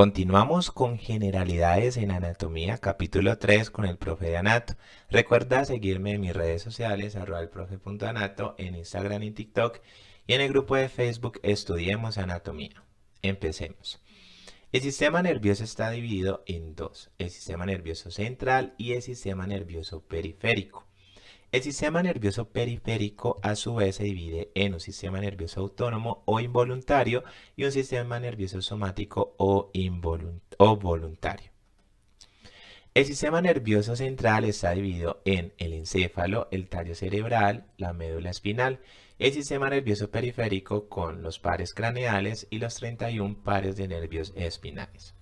Continuamos con generalidades en anatomía, capítulo 3 con el profe de Anato. Recuerda seguirme en mis redes sociales, @elprofe.anato, en Instagram y TikTok, y en el grupo de Facebook Estudiemos Anatomía. Empecemos. El sistema nervioso está dividido en dos: el sistema nervioso central y el sistema nervioso periférico. El sistema nervioso periférico a su vez se divide en un sistema nervioso autónomo o involuntario y un sistema nervioso somático o voluntario. El sistema nervioso central está dividido en el encéfalo, el tallo cerebral, la médula espinal, el sistema nervioso periférico con los pares craneales y los 31 pares de nervios espinales.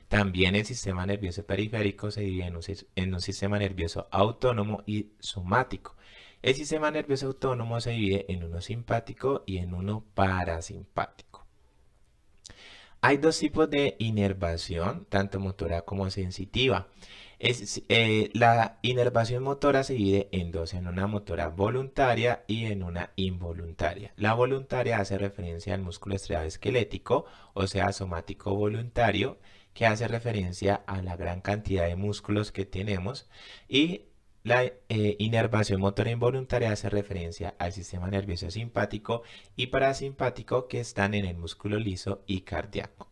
También el sistema nervioso periférico se divide en un sistema nervioso autónomo y somático. El sistema nervioso autónomo se divide en uno simpático y en uno parasimpático. Hay dos tipos de inervación, tanto motora como sensitiva. La inervación motora se divide en dos: en una motora voluntaria y en una involuntaria. La voluntaria hace referencia al músculo estriado esquelético, o sea, somático voluntario, que hace referencia a la gran cantidad de músculos que tenemos, y la inervación motora involuntaria hace referencia al sistema nervioso simpático y parasimpático, que están en el músculo liso y cardíaco.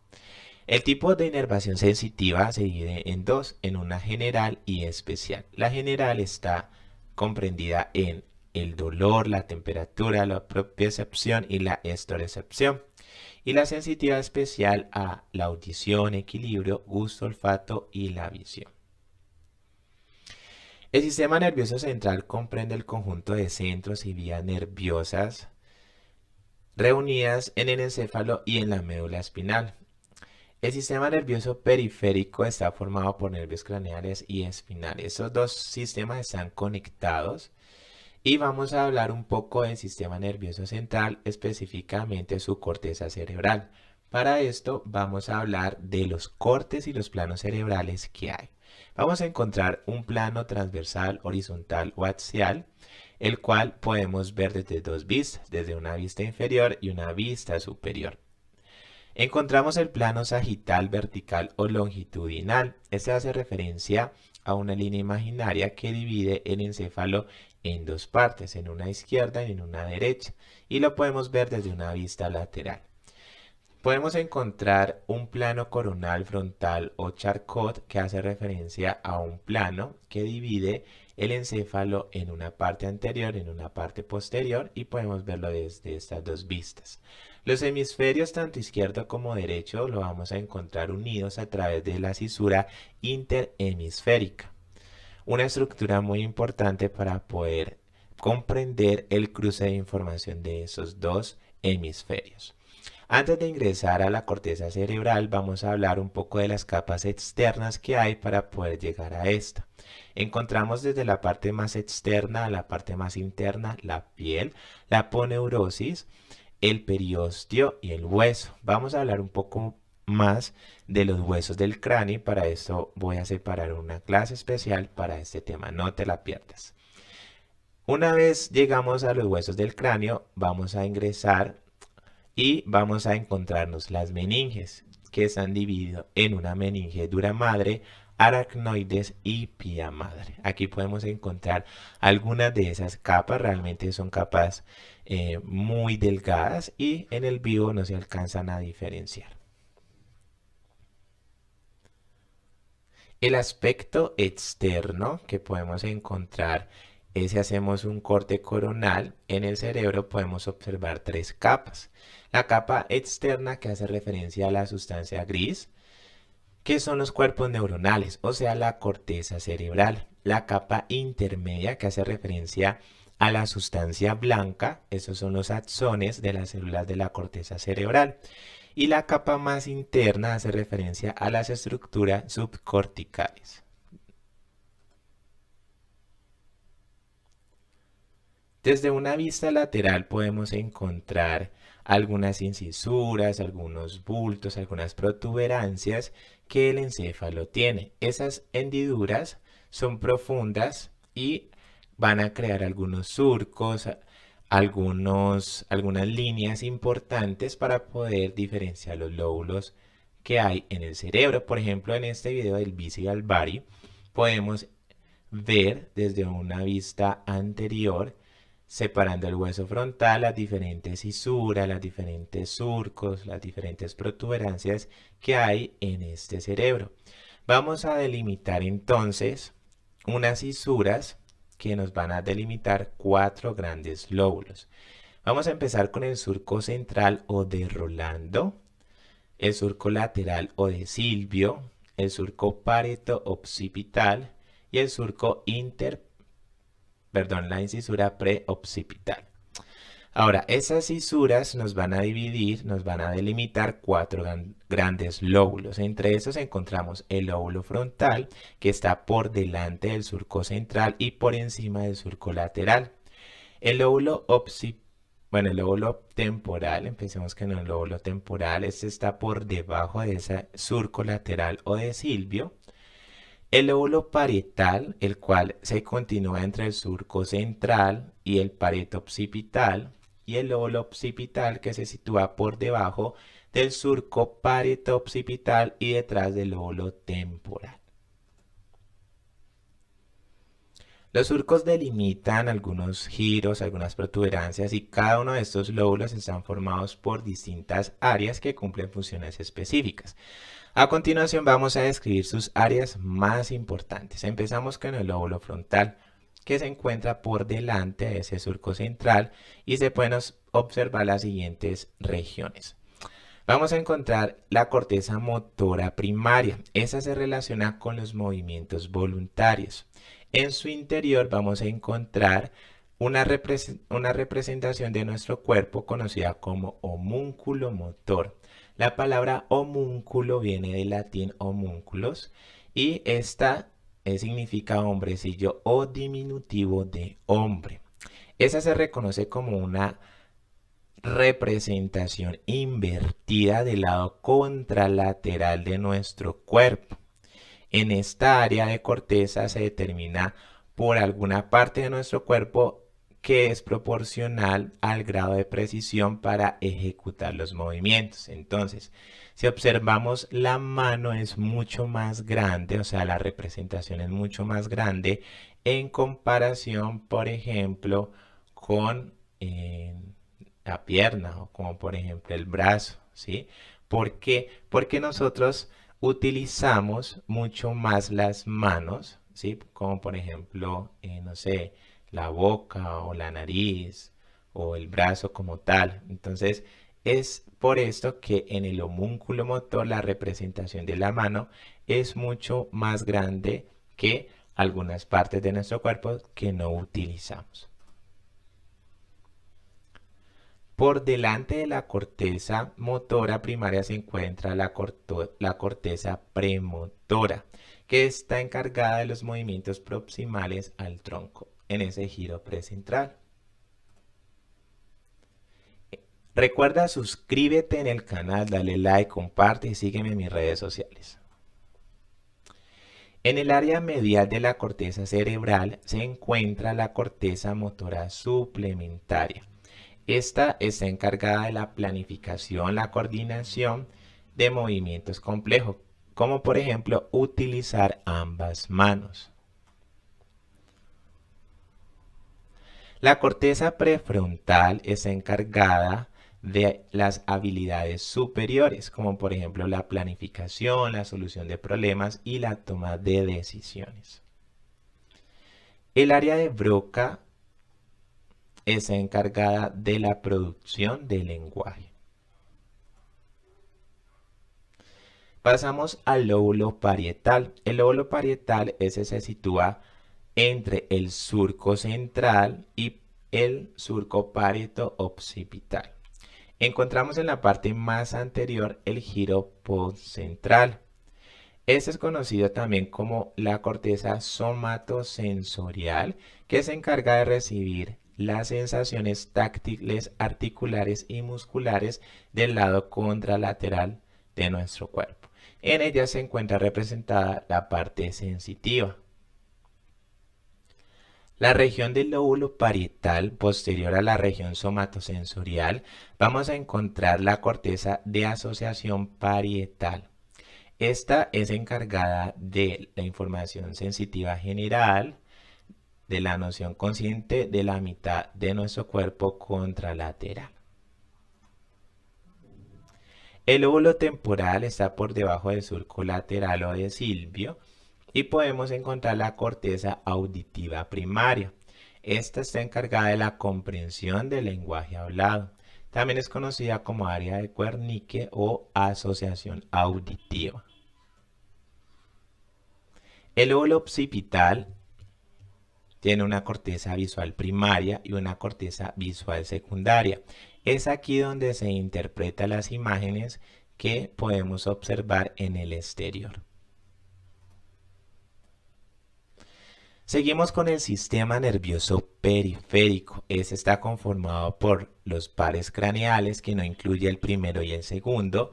El tipo de inervación sensitiva se divide en dos: en una general y especial. La general está comprendida en el dolor, la temperatura, la propiocepción y la estereocepción. Y la sensitiva especial a la audición, equilibrio, gusto, olfato y la visión. El sistema nervioso central comprende el conjunto de centros y vías nerviosas reunidas en el encéfalo y en la médula espinal. El sistema nervioso periférico está formado por nervios craneales y espinales. Esos dos sistemas están conectados. Y vamos a hablar un poco del sistema nervioso central, específicamente su corteza cerebral. Para esto vamos a hablar de los cortes y los planos cerebrales que hay. Vamos a encontrar un plano transversal, horizontal o axial, el cual podemos ver desde dos vistas, desde una vista inferior y una vista superior. Encontramos el plano sagital, vertical o longitudinal. Este hace referencia a una línea imaginaria que divide el encéfalo en dos partes, en una izquierda y en una derecha, y lo podemos ver desde una vista lateral. Podemos encontrar un plano coronal, frontal o Charcot, que hace referencia a un plano que divide el encéfalo en una parte anterior y en una parte posterior, y podemos verlo desde estas dos vistas. Los hemisferios, tanto izquierdo como derecho, lo vamos a encontrar unidos a través de la cisura interhemisférica, una estructura muy importante para poder comprender el cruce de información de esos dos hemisferios. Antes de ingresar a la corteza cerebral, vamos a hablar un poco de las capas externas que hay para poder llegar a esta. Encontramos desde la parte más externa a la parte más interna la piel, la aponeurosis, el periósteo y el hueso. Vamos a hablar un poco más de los huesos del cráneo, y para esto voy a separar una clase especial para este tema, no te la pierdas. Una vez llegamos a los huesos del cráneo, vamos a ingresar y vamos a encontrarnos las meninges, que están divididas en una meninge dura madre, aracnoides y pía madre. Aquí podemos encontrar algunas de esas capas. Realmente son capas muy delgadas y en el vivo no se alcanzan a diferenciar. El aspecto externo que podemos encontrar es: si hacemos un corte coronal en el cerebro, podemos observar tres capas. La capa externa, que hace referencia a la sustancia gris, que son los cuerpos neuronales, o sea, la corteza cerebral. La capa intermedia, que hace referencia a la sustancia blanca, esos son los axones de las células de la corteza cerebral. Y la capa más interna hace referencia a las estructuras subcorticales. Desde una vista lateral podemos encontrar algunas incisuras, algunos bultos, algunas protuberancias que el encéfalo tiene. Esas hendiduras son profundas y van a crear algunos surcos, algunas líneas importantes para poder diferenciar los lóbulos que hay en el cerebro. Por ejemplo, en este video del bíceps alvari podemos ver desde una vista anterior, separando el hueso frontal, las diferentes fisuras, las diferentes surcos, las diferentes protuberancias que hay en este cerebro. Vamos a delimitar entonces unas fisuras que nos van a delimitar 4 grandes lóbulos. Vamos a empezar con el surco central o de Rolando, el surco lateral o de Silvio, el surco pareto-occipital y el surco la incisura preoccipital. Ahora, esas fisuras nos van a dividir, nos van a delimitar 4 grandes lóbulos. Entre esos encontramos el lóbulo frontal, que está por delante del surco central y por encima del surco lateral. El lóbulo el lóbulo temporal, empecemos con el lóbulo temporal, este está por debajo de ese surco lateral o de Silvio. El lóbulo parietal, el cual se continúa entre el surco central y el pareto occipital, y el lóbulo occipital que se sitúa por debajo del surco pareto occipital y detrás del lóbulo temporal. Los surcos delimitan algunos giros, algunas protuberancias y cada uno de estos lóbulos están formados por distintas áreas que cumplen funciones específicas. A continuación vamos a describir sus áreas más importantes. Empezamos con el lóbulo frontal, que se encuentra por delante de ese surco central y se pueden observar las siguientes regiones. Vamos a encontrar la corteza motora primaria. Esa se relaciona con los movimientos voluntarios. En su interior vamos a encontrar una representación de nuestro cuerpo conocida como homúnculo motor. La palabra homúnculo viene del latín homúnculos y esta significa hombrecillo o diminutivo de hombre. Esa se reconoce como una representación invertida del lado contralateral de nuestro cuerpo. En esta área de corteza se determina por alguna parte de nuestro cuerpo que es proporcional al grado de precisión para ejecutar los movimientos. Entonces, si observamos, la mano es mucho más grande, o sea, la representación es mucho más grande en comparación, por ejemplo, con la pierna o como por ejemplo el brazo, ¿sí? ¿Por qué? Porque nosotros utilizamos mucho más las manos, ¿sí? Como por ejemplo, no sé, la boca o la nariz o el brazo como tal. Entonces, es por esto que en el homúnculo motor la representación de la mano es mucho más grande que algunas partes de nuestro cuerpo que no utilizamos. Por delante de la corteza motora primaria se encuentra la corteza premotora, que está encargada de los movimientos proximales al tronco en ese giro precentral. Recuerda, suscríbete en el canal, dale like, comparte y sígueme en mis redes sociales. En el área medial de la corteza cerebral se encuentra la corteza motora suplementaria. Esta está encargada de la planificación, la coordinación de movimientos complejos, como por ejemplo utilizar ambas manos. La corteza prefrontal está encargada de las habilidades superiores, como por ejemplo la planificación, la solución de problemas y la toma de decisiones. El área de Broca está encargada de la producción del lenguaje. Pasamos al lóbulo parietal. El lóbulo parietal ese se sitúa entre el surco central y el surco pareto-occipital. Encontramos en la parte más anterior el giro postcentral. Este es conocido también como la corteza somatosensorial, que se encarga de recibir las sensaciones táctiles, articulares y musculares del lado contralateral de nuestro cuerpo. En ella se encuentra representada la parte sensitiva. La región del lóbulo parietal, posterior a la región somatosensorial, vamos a encontrar la corteza de asociación parietal. Esta es encargada de la información sensitiva general, de la noción consciente de la mitad de nuestro cuerpo contralateral. El lóbulo temporal está por debajo del surco lateral o de Silvio y podemos encontrar la corteza auditiva primaria. Esta está encargada de la comprensión del lenguaje hablado. También es conocida como área de Wernicke o asociación auditiva. El lóbulo occipital tiene una corteza visual primaria y una corteza visual secundaria. Es aquí donde se interpretan las imágenes que podemos observar en el exterior. Seguimos con el sistema nervioso periférico. Este está conformado por los pares craneales, que no incluye el primero y el segundo,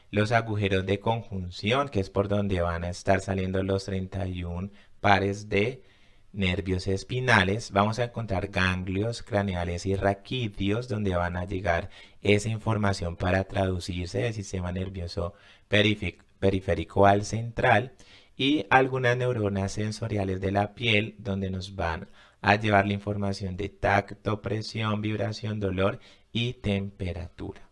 los agujeros de conjunción, que es por donde van a estar saliendo los 31 pares de nervios espinales. Vamos a encontrar ganglios craneales y raquídeos, donde van a llegar esa información para traducirse del sistema nervioso periférico al central, y algunas neuronas sensoriales de la piel, donde nos van a llevar la información de tacto, presión, vibración, dolor y temperatura.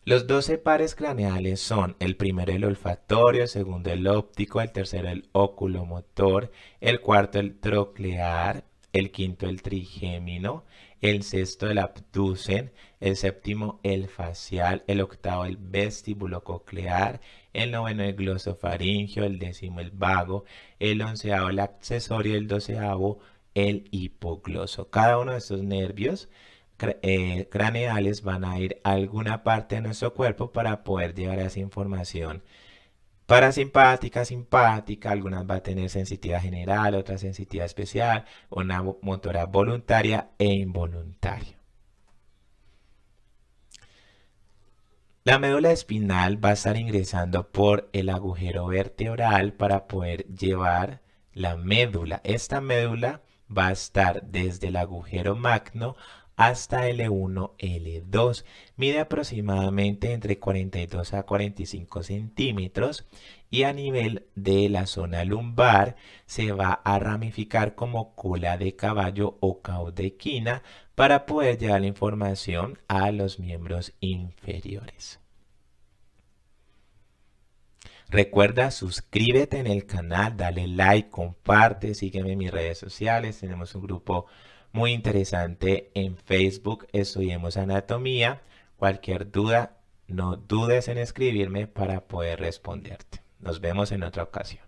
Los 12 pares craneales son: el primero el olfatorio, el segundo el óptico, el tercero el oculomotor, el cuarto el troclear, el quinto el trigémino, el sexto el abducen, el séptimo el facial, el octavo el vestibulococlear, el noveno el glosofaringio, el décimo el vago, el onceavo el accesorio, el doceavo el hipogloso. Cada uno de estos nervios craneales van a ir a alguna parte de nuestro cuerpo para poder llevar esa información parasimpática, simpática. Algunas va a tener sensitiva general, otras sensitiva especial, una motora voluntaria e involuntaria. La médula espinal va a estar ingresando por el agujero vertebral para poder llevar la médula. Esta médula va a estar desde el agujero magno hasta L1, L2. Mide aproximadamente entre 42 a 45 centímetros y a nivel de la zona lumbar se va a ramificar como cola de caballo o caudequina para poder llevar la información a los miembros inferiores. Recuerda, suscríbete en el canal, dale like, comparte, sígueme en mis redes sociales. Tenemos un grupo muy interesante en Facebook, Estudiemos Anatomía. Cualquier duda, no dudes en escribirme para poder responderte. Nos vemos en otra ocasión.